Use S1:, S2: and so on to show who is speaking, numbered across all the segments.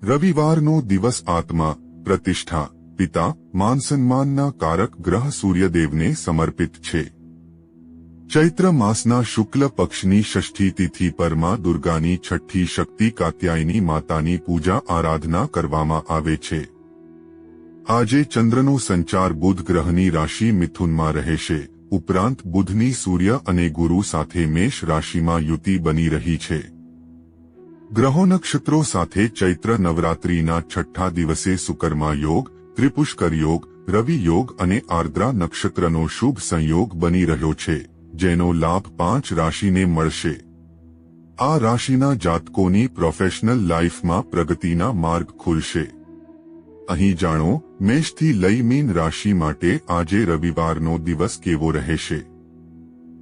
S1: રવિવારનો દિવસ આત્મા, પ્રતિષ્ઠા, પિતા, માન સન્માનના કારક ગ્રહ સૂર્યદેવને સમર્પિત છે. ચૈત્ર માસના શુક્લ પક્ષની ષષ્ઠી તિથિ પર માં દુર્ગાની છઠ્ઠી શક્તિ કાત્યાયની માતાની પૂજા આરાધના કરવામાં આવે છે. આજે ચંદ્રનો સંચાર બુધ ગ્રહની રાશિ મિથુનમાં રહેશે. ઉપરાંત બુધની સૂર્ય અને ગુરુ સાથે મેષ રાશિમાં યુતિ બની રહી છે. ગ્રહો નક્ષત્રો સાથે ચૈત્ર નવરાત્રિના છઠ્ઠા દિવસે સુકર્મા યોગ, ત્રિપુષ્કર યોગ, રવિ યોગ અને આર્દ્રા નક્ષત્રનો શુભ સંયોગ બની રહ્યો છે, જેનો લાભ 5 રાશિને મળશે. આ રાશિના જાતકોની પ્રોફેશનલ લાઈફમાં પ્રગતિના માર્ગ ખુલશે. અહીં જાણો, મેષથી લઈ મીન રાશિ માટે આજે રવિવારનો દિવસ કેવો રહેશે.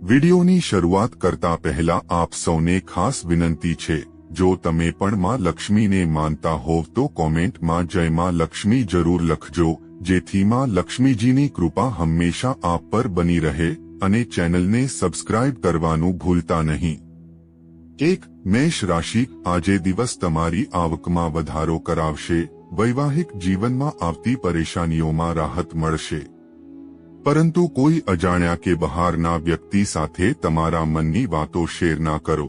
S1: વિડિયોની શરૂઆત કરતા પહેલા આપ સૌને ખાસ વિનંતી છે, જો તમે પણ માં લક્ષ્મીને માનતા હોવ તો કોમેન્ટમાં જય માં લક્ષ્મી જરૂર લખજો, જેથી માં લક્ષ્મીજીની કૃપા હંમેશા આપ પર બની રહે અને ચેનલને સબસ્ક્રાઇબ કરવાનું ભૂલતા નહીં. 1. મેષ રાશિ. આજે દિવસ તમારી આવકમાં વધારો કરાવશે. વૈવાહિક જીવનમાં આવતી પરેશાનીઓમાં રાહત મળશે. પરંતુ કોઈ અજાણ્યા કે બહારના વ્યક્તિ સાથે તમારા મનની વાતો શેર ના કરો.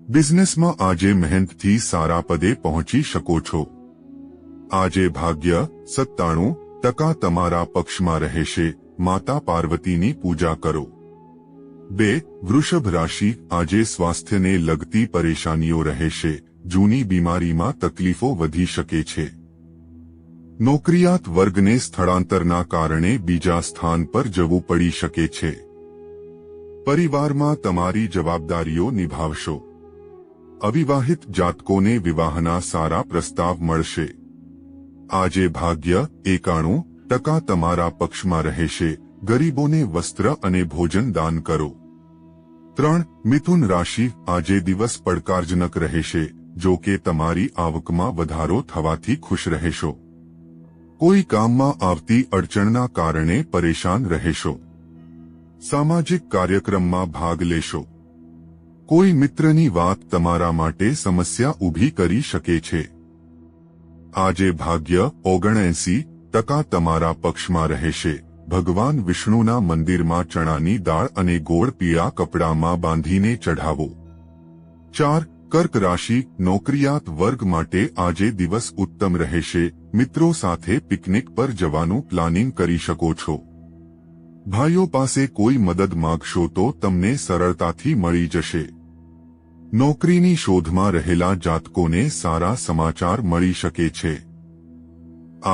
S1: બિઝનેસમાં આજે મહેનતથી સારા પદે પહોંચી શકો છો. આજે ભાગ્ય 97% તમારા પક્ષમાં રહેશે. માતા પાર્વતીની પૂજા કરો. 2. વૃષભ રાશિ. આજે સ્વાસ્થ્યને લગતી પરેશાનીઓ રહેશે. જૂની બીમારીમાં તકલીફો વધી શકે છે. નોકરિયાત વર્ગને સ્થળાંતરના કારણે બીજા સ્થાન પર જવું પડી શકે છે. પરિવારમાં તમારી જવાબદારીઓ નિભાવશો. અવિવાહિત જાતકોને વિવાહના સારા પ્રસ્તાવ મળશે. આજે ભાગ્ય 91% તમારા પક્ષમાં રહેશે. ગરીબોને વસ્ત્ર અને ભોજન દાન કરો. 3. મિથુન રાશિ. આજે દિવસ પડકારજનક રહેશે. જો કે તમારી આવકમાં વધારો થવાથી ખુશ રહેશો. કોઈ કામમાં આવતી અડચણના કારણે પરેશાન રહેશો. સામાજિક કાર્યક્રમમાં ભાગ લેશો. કોઈ મિત્રની વાત તમારા માટે સમસ્યા ઊભી કરી શકે છે. આજે ભાગ્ય 79% તમારા પક્ષમાં રહેશે. ભગવાન વિષ્ણુના મંદિરમાં ચણાની દાળ અને ગોળ પીળા કપડામાં બાંધીને ચઢાવો. 4. કર્ક રાશિ. નોકરિયાત વર્ગ માટે આજે દિવસ ઉત્તમ રહેશે. મિત્રો સાથે પિકનિક પર જવાનું પ્લાનિંગ કરી શકો છો. ભાઈઓ પાસે કોઈ મદદ માંગશો તો તમને સરળતાથી મળી જશે. નોકરીની શોધમાં રહેલા જાતકોને સારા સમાચાર મળી શકે છે.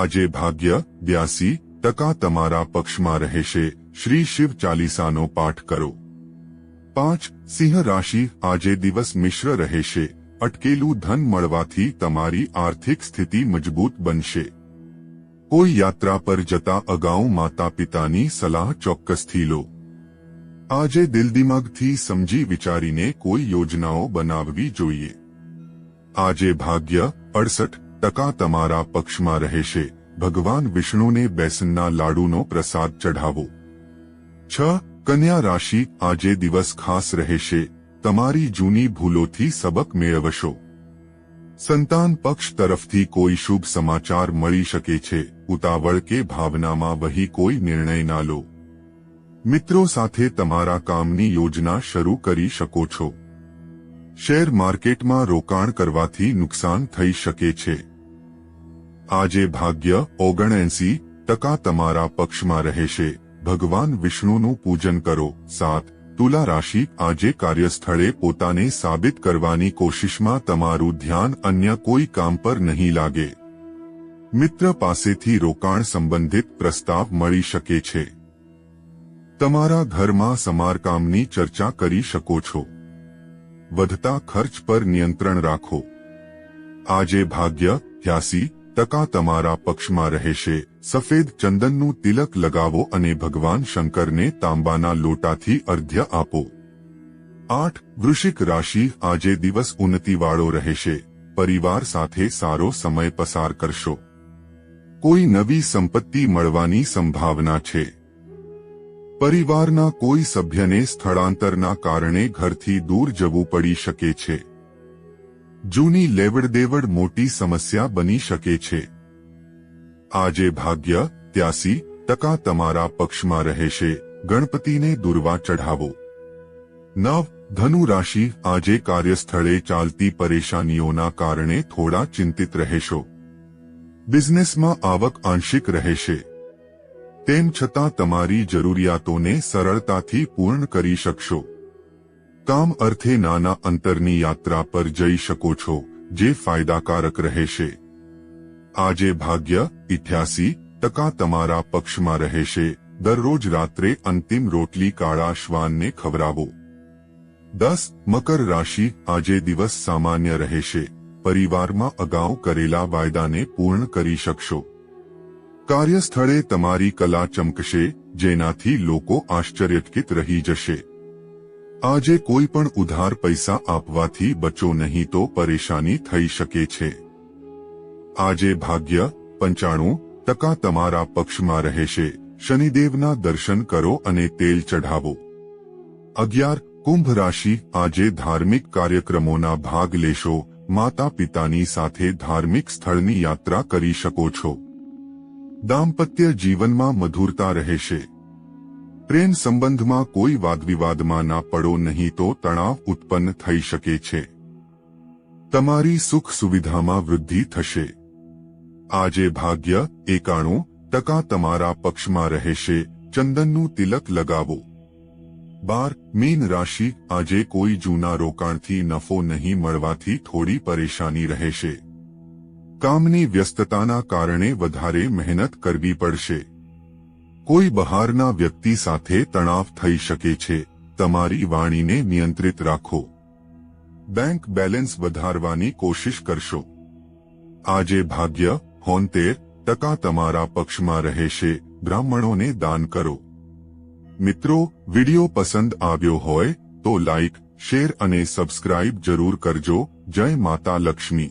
S1: આજે ભાગ્ય 82% તમારા પક્ષમાં રહેશે. શ્રી શિવ ચાલીસાનો પાઠ કરો. 5. સિંહ રાશિ. આજે દિવસ મિશ્ર રહેશે. અટકેલું ધન મળવાથી તમારી આર્થિક સ્થિતિ મજબૂત બનશે. કોઈ યાત્રા પર જતા અગાઉ માતા પિતાની સલાહ ચોક્કસથી લો. આજે દિલદિમાગથી સમજી વિચારીને કોઈ યોજનાઓ બનાવવી જોઈએ. આજે ભાગ્ય 68% તમારા પક્ષમાં રહેશે. ભગવાન વિષ્ણુને બેસનના લાડુનો પ્રસાદ ચઢાવો. 6. કન્યા રાશિ. આજે દિવસ ખાસ રહેશે. તમારી જૂની ભૂલોથી સબક મેળવશો. સંતાન પક્ષ તરફથી કોઈ શુભ સમાચાર મળી શકે છે. ઉતાવળ કે ભાવનામાં વહી કોઈ નિર્ણય ના લો. મિત્રો સાથે તમારા કામની યોજના શરૂ કરી શકો છો. શેર માર્કેટમાં રોકાણ કરવાથી નુકસાન થઈ શકે છે. આજે ભાગ્ય 79% તમારા પક્ષમાં રહેશે. ભગવાન વિષ્ણુનું પૂજન કરો. 7. તુલા રાશિ. આજે કાર્યસ્થળે પોતાને સાબિત કરવાની કોશિશમાં તમારું ધ્યાન અન્ય કોઈ કામ પર નહીં લાગે. મિત્ર પાસેથી રોકાણ સંબંધિત પ્રસ્તાવ મળી શકે છે. તમારા ઘરમાં સમારકામની ચર્ચા કરી શકો છો. વધતા ખર્ચ પર નિયંત્રણ રાખો. આજે ભાગ્ય 83% તમારા પક્ષમાં રહેશે. સફેદ ચંદનનું તિલક લગાવો અને ભગવાન શંકરને તાંબાના લોટાથી અર્ઘ્ય આપો. 8. વૃશ્ચિક રાશિ. આજે દિવસ ઉન્નતિવાળો રહેશે. પરિવાર સાથે સારો સમય પસાર કરશો. કોઈ નવી સંપત્તિ મળવાની સંભાવના છે. પરિવારના કોઈ સભ્યને સ્થળાંતરના કારણે ઘરથી દૂર જવું પડી શકે છે. જૂની લેવડદેવડ મોટી સમસ્યા બની શકે છે. આજે ભાગ્ય 83% તમારા પક્ષમાં રહેશે. ગણપતિને દુર્વા ચઢાવો. 9. ધનુ રાશિ, આજે કાર્યસ્થળે ચાલતી પરેશાનીઓના કારણે થોડા ચિંતિત રહેશો. બિઝનેસમાં આવક આંશિક રહેશે. તેમ છતાં તમારી જરૂરિયાતોને સરળતાથી પૂર્ણ કરી શકશો. કામ અર્થે નાના અંતરની યાત્રા પર જઈ શકો છો, જે ફાયદાકારક રહેશે. આજે ભાગ્ય 88% તમારા પક્ષમાં રહેશે. દરરોજ રાત્રે અંતિમ રોટલી કાળા શ્વાનને ખવડાવો. 10. મકર રાશિ, આજે દિવસ સામાન્ય રહેશે. પરિવારમાં અગાઉ કરેલા વાયદાને પૂર્ણ કરી શકશો. કાર્યસ્થળે તમારી કલા ચમકશે, જેનાથી લોકો આશ્ચર્યચકિત રહી જશે. આજે કોઈ પણ ઉધાર પૈસા આપવાથી બચો, નહીં તો પરેશાની થઈ શકે છે. આજે ભાગ્ય 95% તમારા પક્ષમાં રહેશે. શનિદેવના દર્શન કરો અને તેલ ચઢાવો. 11. કુંભ રાશિ, આજે ધાર્મિક કાર્યક્રમોના ભાગ લેશો. માતા પિતાની સાથે ધાર્મિક સ્થળની યાત્રા કરી શકો છો. દાંપત્ય જીવનમાં મધુરતા રહેશે. પ્રેમ સંબંધમાં કોઈ વાદવિવાદમાં ના પડો, નહીં તો તણાવ ઉત્પન્ન થઈ શકે છે. તમારી સુખ સુવિધામાં વૃદ્ધિ થશે. આજે ભાગ્ય 91% તમારા પક્ષમાં રહેશે. ચંદનનું તિલક લગાવો. 12. મીન રાશિ, આજે કોઈ જૂના રોકાણથી નફો નહીં મળવાથી થોડી પરેશાની રહેશે. કામની વ્યસ્તતાના કારણે વધારે મહેનત કરવી પડશે. કોઈ બહારના વ્યક્તિ સાથે તણાવ થઈ શકે છે. તમારી વાણીને નિયંત્રિત રાખો. બેંક બેલેન્સ વધારવાની કોશિશ કરશો. આજે ભાગ્ય 73% તમારા પક્ષમાં રહેશે. બ્રાહ્મણોને દાન કરો. મિત્રો, વિડિયો પસંદ આવ્યો હોય તો લાઈક, શેર અને સબસ્ક્રાઇબ જરૂર કરજો. જય માતા લક્ષ્મી.